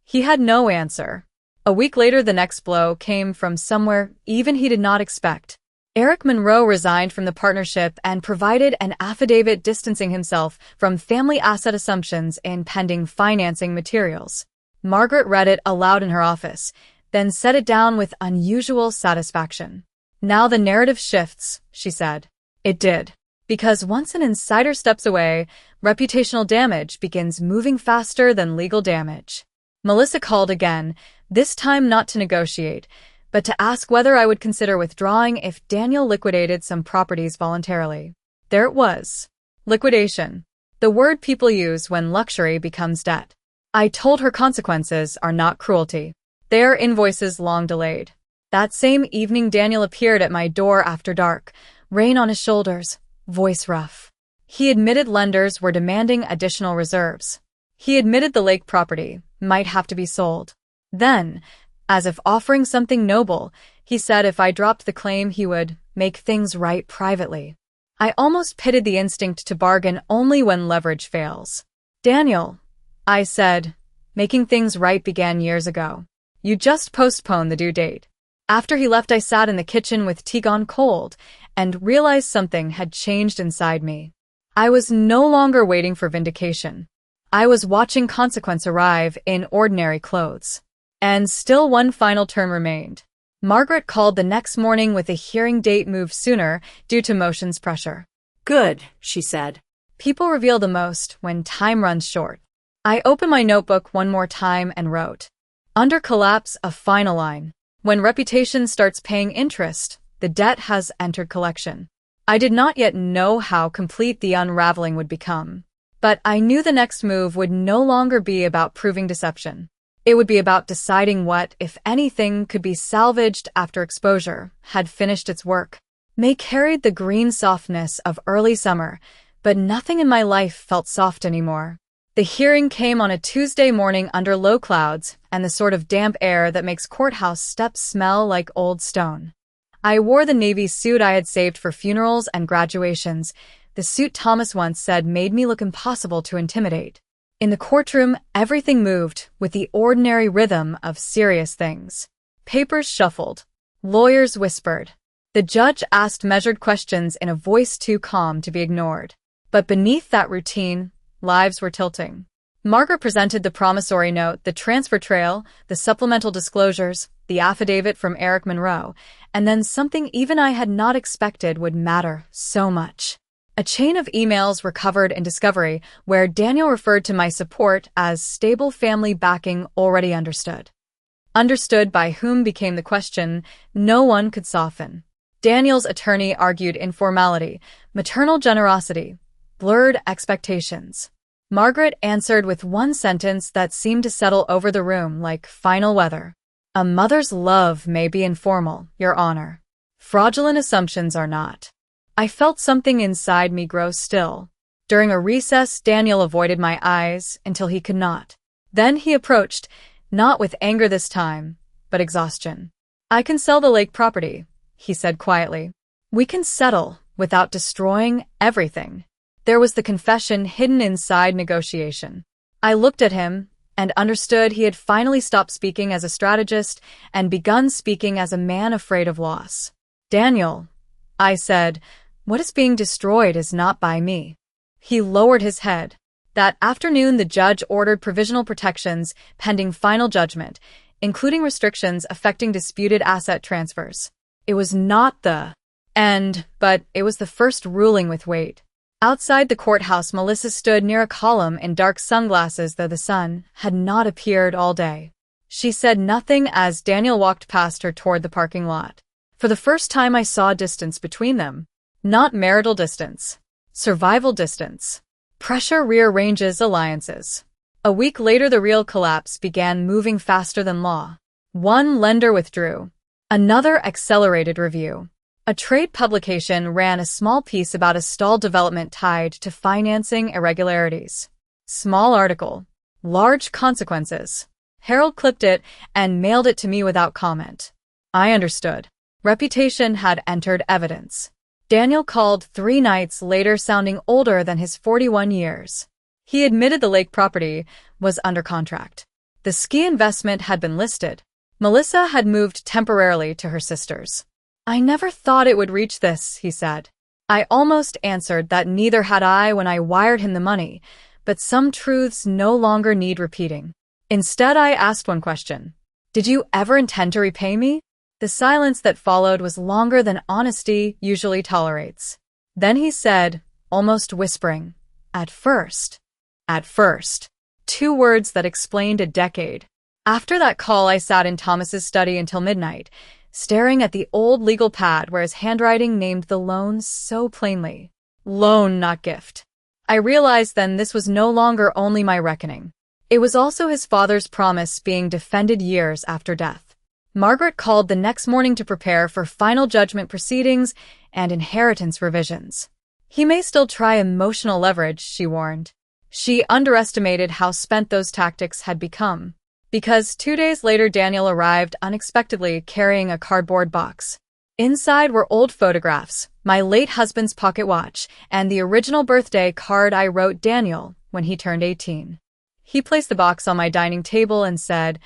He had no answer. A week later, the next blow came from somewhere even he did not expect. Eric Monroe resigned from the partnership and provided an affidavit distancing himself from family asset assumptions in pending financing materials. Margaret read it aloud in her office, then set it down with unusual satisfaction. "Now the narrative shifts," she said. It did. Because once an insider steps away, reputational damage begins moving faster than legal damage. Melissa called again, this time not to negotiate, but to ask whether I would consider withdrawing if Daniel liquidated some properties voluntarily. There it was. Liquidation. The word people use when luxury becomes debt. I told her consequences are not cruelty. They are invoices long delayed. That same evening, Daniel appeared at my door after dark, rain on his shoulders, voice rough. He admitted lenders were demanding additional reserves. He admitted the lake property might have to be sold. Then, as if offering something noble, he said if I dropped the claim he would make things right privately. I almost pitied the instinct to bargain only when leverage fails. "Daniel," I said, "making things right began years ago. You just postponed the due date." After he left, I sat in the kitchen with tea gone cold and realized something had changed inside me. I was no longer waiting for vindication. I was watching consequence arrive in ordinary clothes. And still one final turn remained. Margaret called the next morning with a hearing date moved sooner due to motions pressure. "Good," she said. People reveal the most when time runs short. I opened my notebook one more time and wrote, under collapse, a final line. When reputation starts paying interest, the debt has entered collection. I did not yet know how complete the unraveling would become. But I knew the next move would no longer be about proving deception. It would be about deciding what, if anything, could be salvaged after exposure had finished its work. May carried the green softness of early summer, but nothing in my life felt soft anymore. The hearing came on a Tuesday morning under low clouds and the sort of damp air that makes courthouse steps smell like old stone. I wore the navy suit I had saved for funerals and graduations, the suit Thomas once said made me look impossible to intimidate. In the courtroom, everything moved with the ordinary rhythm of serious things. Papers shuffled. Lawyers whispered. The judge asked measured questions in a voice too calm to be ignored. But beneath that routine, lives were tilting. Margaret presented the promissory note, the transfer trail, the supplemental disclosures, the affidavit from Eric Monroe, and then something even I had not expected would matter so much. A chain of emails recovered in discovery where Daniel referred to my support as stable family backing already understood. Understood by whom became the question no one could soften. Daniel's attorney argued informality, maternal generosity, blurred expectations. Margaret answered with one sentence that seemed to settle over the room like final weather. A mother's love may be informal, Your Honor. Fraudulent assumptions are not. I felt something inside me grow still. During a recess, Daniel avoided my eyes until he could not. Then he approached, not with anger this time, but exhaustion. "I can sell the lake property," he said quietly. "We can settle without destroying everything." There was the confession hidden inside negotiation. I looked at him, and understood he had finally stopped speaking as a strategist and begun speaking as a man afraid of loss. "Daniel," I said, "what is being destroyed is not by me." He lowered his head. That afternoon, the judge ordered provisional protections pending final judgment, including restrictions affecting disputed asset transfers. It was not the end, but it was the first ruling with weight. Outside the courthouse, Melissa stood near a column in dark sunglasses, though the sun had not appeared all day. She said nothing as Daniel walked past her toward the parking lot. For the first time, I saw distance between them. Not marital distance. Survival distance. Pressure rearranges alliances. A week later, the real collapse began, moving faster than law. One lender withdrew. Another accelerated review. A trade publication ran a small piece about a stalled development tied to financing irregularities. Small article. Large consequences. Harold clipped it and mailed it to me without comment. I understood. Reputation had entered evidence. Daniel called 3 nights later, sounding older than his 41 years. He admitted the lake property was under contract. The ski investment had been listed. Melissa had moved temporarily to her sister's. "I never thought it would reach this," he said. I almost answered that neither had I when I wired him the money, but some truths no longer need repeating. Instead, I asked one question. "Did you ever intend to repay me?" The silence that followed was longer than honesty usually tolerates. Then he said, almost whispering, "At first." At first. 2 words that explained a decade. After that call, I sat in Thomas's study until midnight, staring at the old legal pad where his handwriting named the loan so plainly. Loan, not gift. I realized then this was no longer only my reckoning. It was also his father's promise being defended years after death. Margaret called the next morning to prepare for final judgment proceedings and inheritance revisions. "He may still try emotional leverage," she warned. She underestimated how spent those tactics had become. Because 2 days later, Daniel arrived unexpectedly carrying a cardboard box. Inside were old photographs, my late husband's pocket watch, and the original birthday card I wrote Daniel when he turned 18. He placed the box on my dining table and said,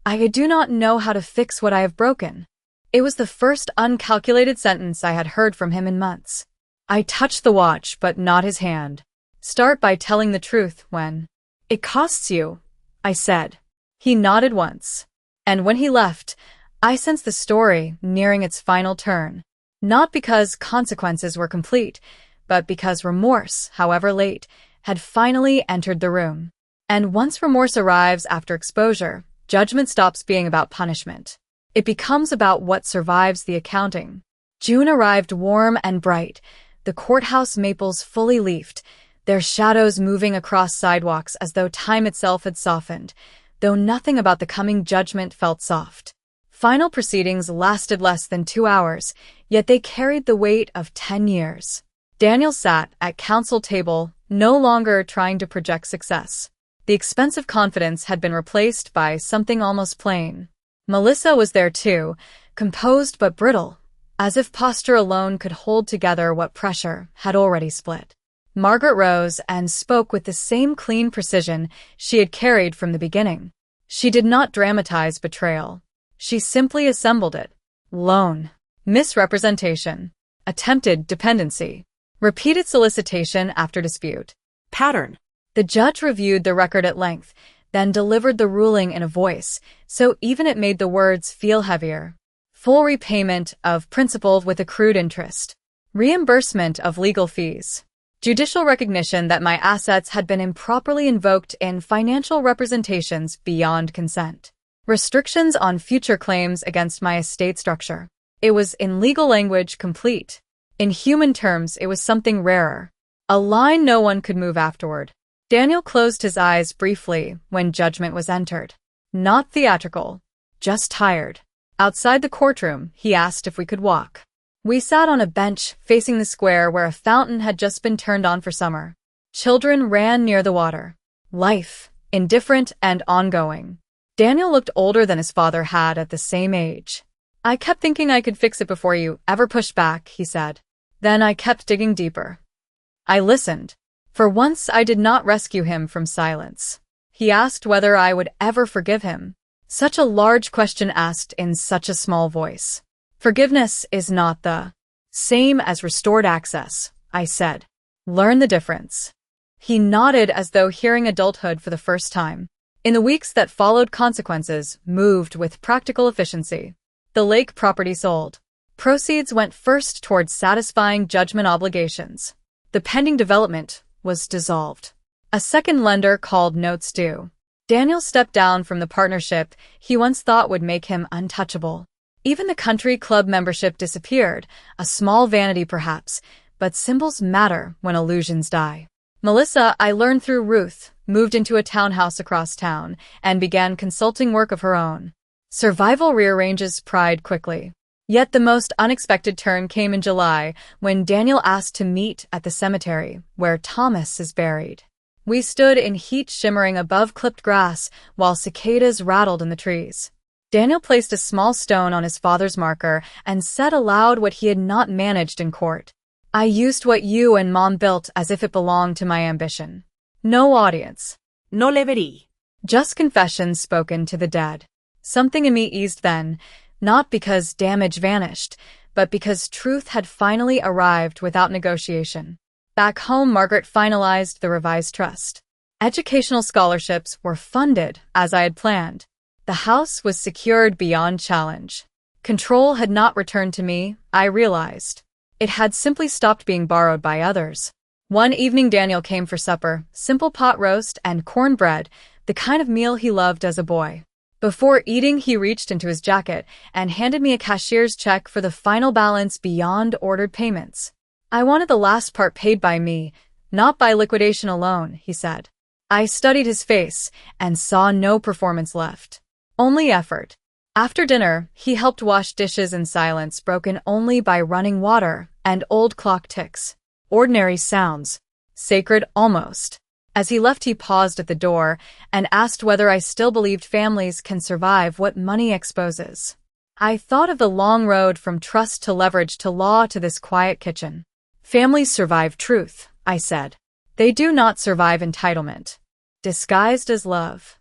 "I do not know how to fix what I have broken." It was the first uncalculated sentence I had heard from him in months. I touched the watch, but not his hand. "Start by telling the truth when it costs you," I said. He nodded once. And when he left, I sensed the story nearing its final turn. Not because consequences were complete, but because remorse, however late, had finally entered the room. And once remorse arrives after exposure, judgment stops being about punishment. It becomes about what survives the accounting. June arrived warm and bright, the courthouse maples fully leafed, their shadows moving across sidewalks as though time itself had softened, though nothing about the coming judgment felt soft. Final proceedings lasted less than 2 hours, yet they carried the weight of 10 years. Daniel sat at counsel table, no longer trying to project success. The expensive confidence had been replaced by something almost plain. Melissa was there too, composed but brittle, as if posture alone could hold together what pressure had already split. Margaret rose and spoke with the same clean precision she had carried from the beginning. She did not dramatize betrayal. She simply assembled it. Loan. Misrepresentation. Attempted dependency. Repeated solicitation after dispute. Pattern. The judge reviewed the record at length, then delivered the ruling in a voice, so even it made the words feel heavier. Full repayment of principal with accrued interest. Reimbursement of legal fees. Judicial recognition that my assets had been improperly invoked in financial representations beyond consent. Restrictions on future claims against my estate structure. It was, in legal language, complete. In human terms, it was something rarer. A line no one could move afterward. Daniel closed his eyes briefly when judgment was entered. Not theatrical, just tired. Outside the courtroom, he asked if we could walk. We sat on a bench facing the square where a fountain had just been turned on for summer. Children ran near the water. Life, indifferent and ongoing. Daniel looked older than his father had at the same age. "I kept thinking I could fix it before you ever pushed back," he said. Then I kept digging deeper. I listened. For once, I did not rescue him from silence. He asked whether I would ever forgive him. Such a large question asked in such a small voice. Forgiveness is not the same as restored access, I said. Learn the difference. He nodded as though hearing adulthood for the first time. In the weeks that followed, consequences moved with practical efficiency. The lake property sold. Proceeds went first towards satisfying judgment obligations. The pending development was dissolved. A second lender called notes due. Daniel stepped down from the partnership he once thought would make him untouchable. Even the country club membership disappeared, a small vanity perhaps, but symbols matter when illusions die. Melissa, I learned through Ruth, moved into a townhouse across town and began consulting work of her own. Survival rearranges pride quickly. Yet the most unexpected turn came in July when Daniel asked to meet at the cemetery where Thomas is buried. We stood in heat shimmering above clipped grass while cicadas rattled in the trees. Daniel placed a small stone on his father's marker and said aloud what he had not managed in court. I used what you and Mom built as if it belonged to my ambition. No audience. No le verí. Just confessions spoken to the dead. Something in me eased then, not because damage vanished, but because truth had finally arrived without negotiation. Back home, Margaret finalized the revised trust. Educational scholarships were funded as I had planned. The house was secured beyond challenge. Control had not returned to me, I realized. It had simply stopped being borrowed by others. One evening Daniel came for supper, simple pot roast and cornbread, the kind of meal he loved as a boy. Before eating, he reached into his jacket and handed me a cashier's check for the final balance beyond ordered payments. I wanted the last part paid by me, not by liquidation alone, he said. I studied his face and saw no performance left. Only effort. After dinner, he helped wash dishes in silence broken only by running water and old clock ticks. Ordinary sounds. Sacred almost. As he left, he paused at the door and asked whether I still believed families can survive what money exposes. I thought of the long road from trust to leverage to law to this quiet kitchen. Families survive truth, I said. They do not survive entitlement. Disguised as love.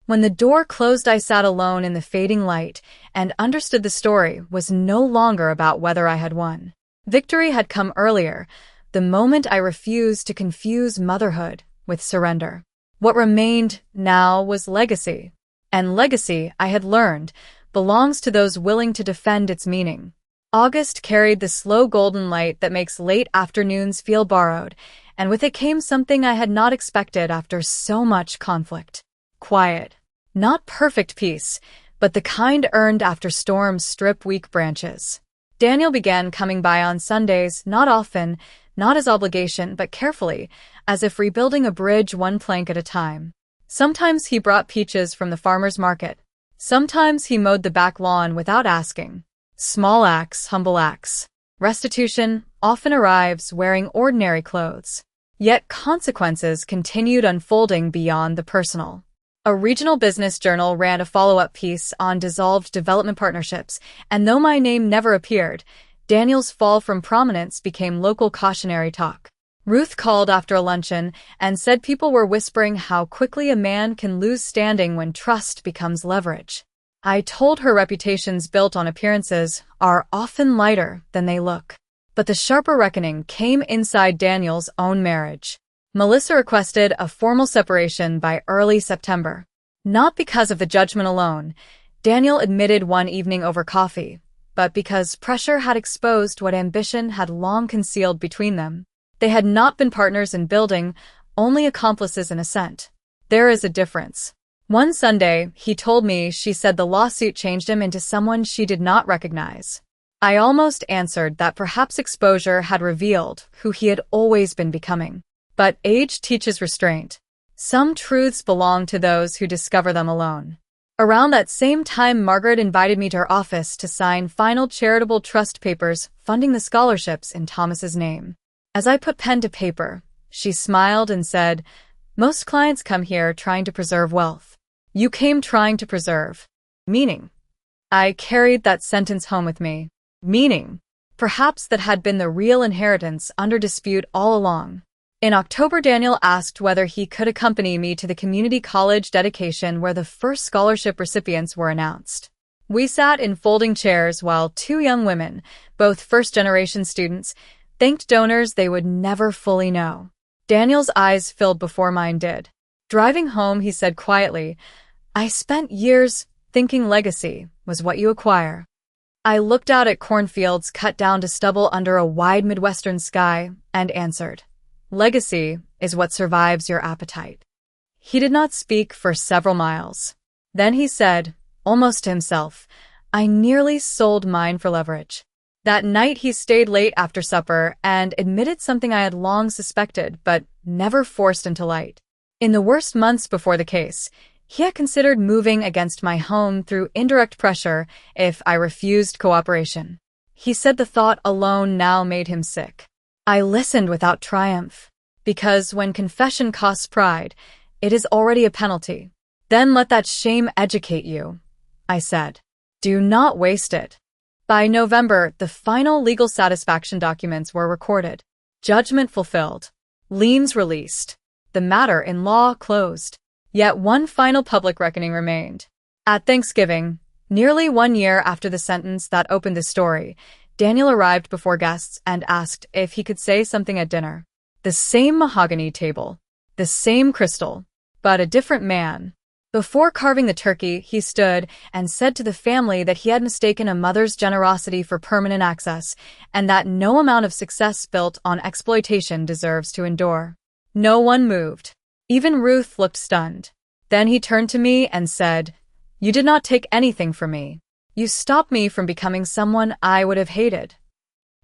When the door closed, I sat alone in the fading light and understood the story was no longer about whether I had won. Victory had come earlier, the moment I refused to confuse motherhood with surrender. What remained now was legacy. And legacy, I had learned, belongs to those willing to defend its meaning. August carried the slow golden light that makes late afternoons feel borrowed, and with it came something I had not expected after so much conflict. Quiet. Not perfect peace, but the kind earned after storms strip weak branches. Daniel began coming by on Sundays, not often, not as obligation, but carefully, as if rebuilding a bridge one plank at a time. Sometimes he brought peaches from the farmer's market. Sometimes he mowed the back lawn without asking. Small acts, humble acts. Restitution often arrives wearing ordinary clothes. Yet consequences continued unfolding beyond the personal. A regional business journal ran a follow-up piece on dissolved development partnerships, and though my name never appeared, Daniel's fall from prominence became local cautionary talk. Ruth called after a luncheon and said people were whispering how quickly a man can lose standing when trust becomes leverage. I told her reputations built on appearances are often lighter than they look. But the sharper reckoning came inside Daniel's own marriage. Melissa requested a formal separation by early September. Not because of the judgment alone, Daniel admitted one evening over coffee, but because pressure had exposed what ambition had long concealed between them. They had not been partners in building, only accomplices in ascent. There is a difference. One Sunday, he told me she said the lawsuit changed him into someone she did not recognize. I almost answered that perhaps exposure had revealed who he had always been becoming. But age teaches restraint. Some truths belong to those who discover them alone. Around that same time, Margaret invited me to her office to sign final charitable trust papers funding the scholarships in Thomas's name. As I put pen to paper, she smiled and said, "Most clients come here trying to preserve wealth. You came trying to preserve meaning." I carried that sentence home with me. Meaning. Perhaps that had been the real inheritance under dispute all along. In October, Daniel asked whether he could accompany me to the community college dedication where the first scholarship recipients were announced. We sat in folding chairs while two young women, both first-generation students, thanked donors they would never fully know. Daniel's eyes filled before mine did. Driving home, he said quietly, "I spent years thinking legacy was what you acquire." I looked out at cornfields cut down to stubble under a wide Midwestern sky and answered, "Legacy is what survives your appetite." He did not speak for several miles. Then he said, almost to himself, "I nearly sold mine for leverage." That night he stayed late after supper and admitted something I had long suspected but never forced into light. In the worst months before the case, he had considered moving against my home through indirect pressure if I refused cooperation. He said the thought alone now made him sick. I listened without triumph, because when confession costs pride, it is already a penalty. "Then let that shame educate you," I said. "Do not waste it." By November, the final legal satisfaction documents were recorded. Judgment fulfilled. Liens released. The matter in law closed. Yet one final public reckoning remained. At Thanksgiving, nearly 1 year after the sentence that opened the story, Daniel arrived before guests and asked if he could say something at dinner. The same mahogany table, the same crystal, but a different man. Before carving the turkey, he stood and said to the family that he had mistaken a mother's generosity for permanent access and that no amount of success built on exploitation deserves to endure. No one moved. Even Ruth looked stunned. Then he turned to me and said, "You did not take anything from me. You stopped me from becoming someone I would have hated."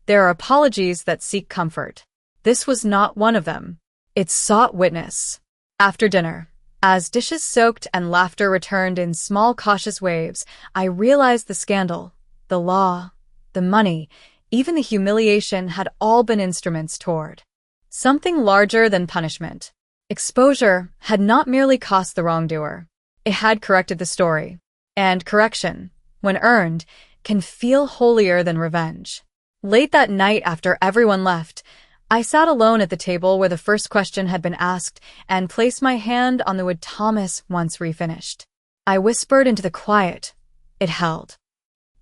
There are apologies that seek comfort. This was not one of them. It sought witness. After dinner, as dishes soaked and laughter returned in small cautious waves, I realized the scandal, the law, the money, even the humiliation had all been instruments toward something larger than punishment. Exposure had not merely cost the wrongdoer. It had corrected the story. And correction, when earned, can feel holier than revenge. Late that night after everyone left, I sat alone at the table where the first question had been asked and placed my hand on the wood Thomas once refinished. I whispered into the quiet. It held.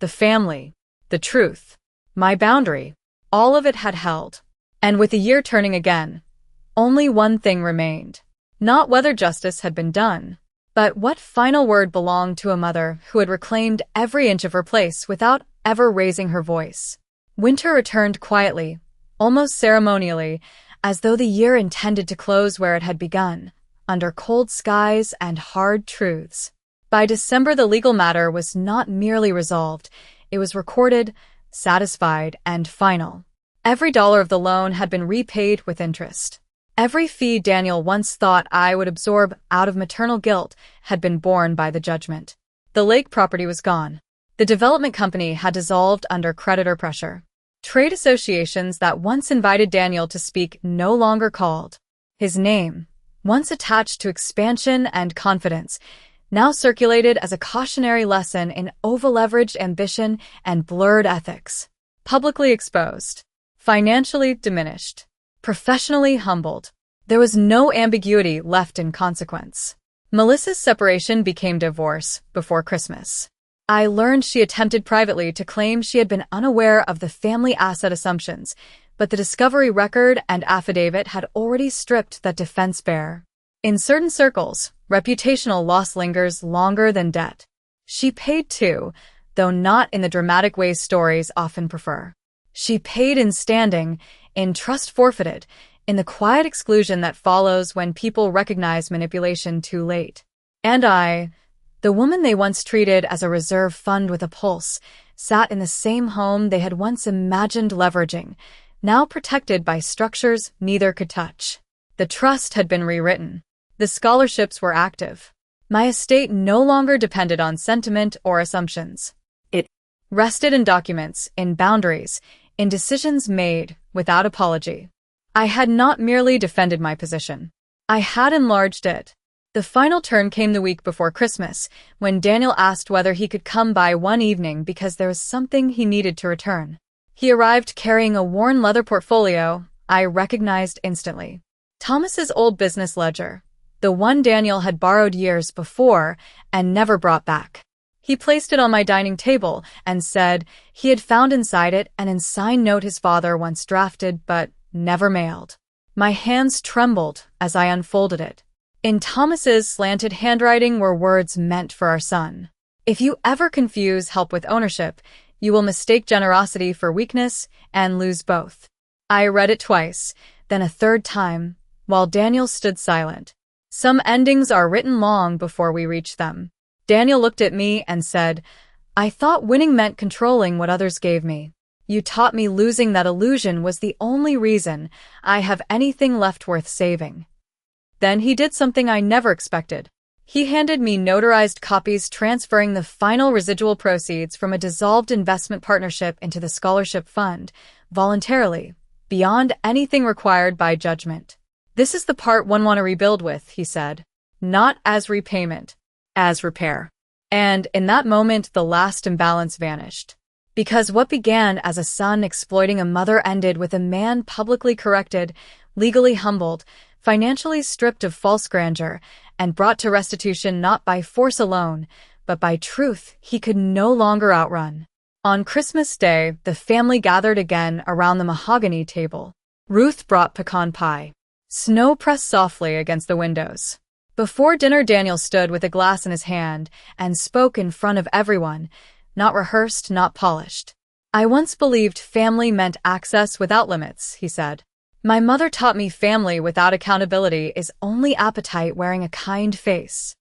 The family, the truth, my boundary, all of it had held. And with the year turning again, only one thing remained. Not whether justice had been done, but what final word belonged to a mother who had reclaimed every inch of her place without ever raising her voice. Winter returned quietly, almost ceremonially, as though the year intended to close where it had begun, under cold skies and hard truths. By December, the legal matter was not merely resolved, it was recorded, satisfied, and final. Every dollar of the loan had been repaid with interest. Every fee Daniel once thought I would absorb out of maternal guilt had been borne by the judgment. The lake property was gone. The development company had dissolved under creditor pressure. Trade associations that once invited Daniel to speak no longer called. His name, once attached to expansion and confidence, now circulated as a cautionary lesson in over-leveraged ambition and blurred ethics. Publicly exposed, financially diminished, professionally humbled, there was no ambiguity left in consequence. Melissa's separation became divorce before Christmas. I learned she attempted privately to claim she had been unaware of the family asset assumptions, but the discovery record and affidavit had already stripped that defense bare. In certain circles, reputational loss lingers longer than debt. She paid too, though not in the dramatic ways stories often prefer. She paid in standing, in trust forfeited, in the quiet exclusion that follows when people recognize manipulation too late. And I, the woman they once treated as a reserve fund with a pulse, sat in the same home they had once imagined leveraging, now protected by structures neither could touch. The trust had been rewritten. The scholarships were active. My estate no longer depended on sentiment or assumptions. It rested in documents, in boundaries, in decisions made without apology. I had not merely defended my position. I had enlarged it. The final turn came the week before Christmas, when Daniel asked whether he could come by one evening because there was something he needed to return. He arrived carrying a worn leather portfolio I recognized instantly. Thomas's old business ledger, the one Daniel had borrowed years before and never brought back. He placed it on my dining table and said he had found inside it an unsigned note his father once drafted but never mailed. My hands trembled as I unfolded it. In Thomas's slanted handwriting were words meant for our son. If you ever confuse help with ownership, you will mistake generosity for weakness and lose both. I read it twice, then a third time, while Daniel stood silent. Some endings are written long before we reach them. Daniel looked at me and said, "I thought winning meant controlling what others gave me. You taught me losing that illusion was the only reason I have anything left worth saving." Then he did something I never expected. He handed me notarized copies transferring the final residual proceeds from a dissolved investment partnership into the scholarship fund, voluntarily, beyond anything required by judgment. "This is the part one want to rebuild with," he said. "Not as repayment, as repair." And in that moment, the last imbalance vanished. Because what began as a son exploiting a mother ended with a man publicly corrected, legally humbled, financially stripped of false grandeur, and brought to restitution not by force alone, but by truth he could no longer outrun. On Christmas Day, the family gathered again around the mahogany table. Ruth brought pecan pie. Snow pressed softly against the windows. Before dinner, Daniel stood with a glass in his hand and spoke in front of everyone, not rehearsed, not polished. "I once believed family meant access without limits," he said. "My mother taught me family without accountability is only appetite wearing a kind face."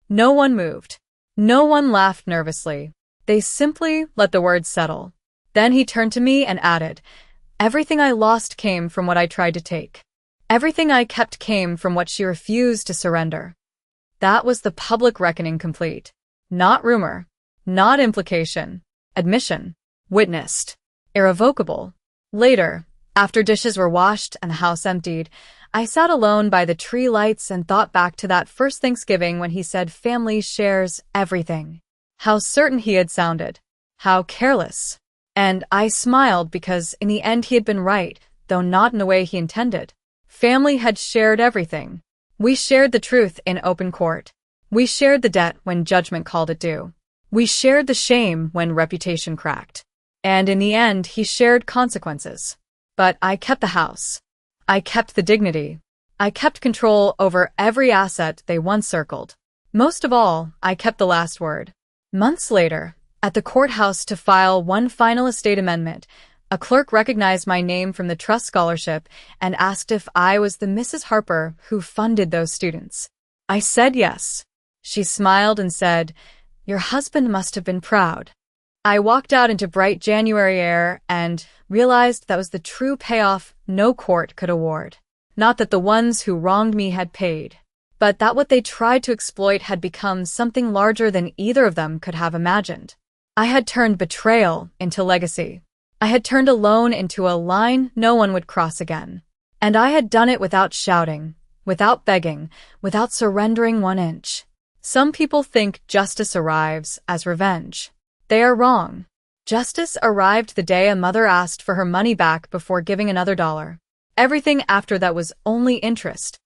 No one moved. No one laughed nervously. They simply let the words settle. Then he turned to me and added, "Everything I lost came from what I tried to take. Everything I kept came from what she refused to surrender." That was the public reckoning complete. Not rumor. Not implication. Admission. Witnessed. Irrevocable. Later, after dishes were washed and the house emptied, I sat alone by the tree lights and thought back to that first Thanksgiving when he said family shares everything. How certain he had sounded. How careless. And I smiled because in the end he had been right, though not in the way he intended. Family had shared everything. We shared the truth in open court. We shared the debt when judgment called it due. We shared the shame when reputation cracked. And in the end, he shared consequences. But I kept the house. I kept the dignity. I kept control over every asset they once circled. Most of all, I kept the last word. Months later, at the courthouse to file one final estate amendment, a clerk recognized my name from the trust scholarship and asked if I was the Mrs. Harper who funded those students. I said yes. She smiled and said, "Your husband must have been proud." I walked out into bright January air and realized that was the true payoff no court could award. Not that the ones who wronged me had paid, but that what they tried to exploit had become something larger than either of them could have imagined. I had turned betrayal into legacy. I had turned a loan into a line no one would cross again. And I had done it without shouting, without begging, without surrendering 1 inch. Some people think justice arrives as revenge. They are wrong. Justice arrived the day a mother asked for her money back before giving another dollar. Everything after that was only interest.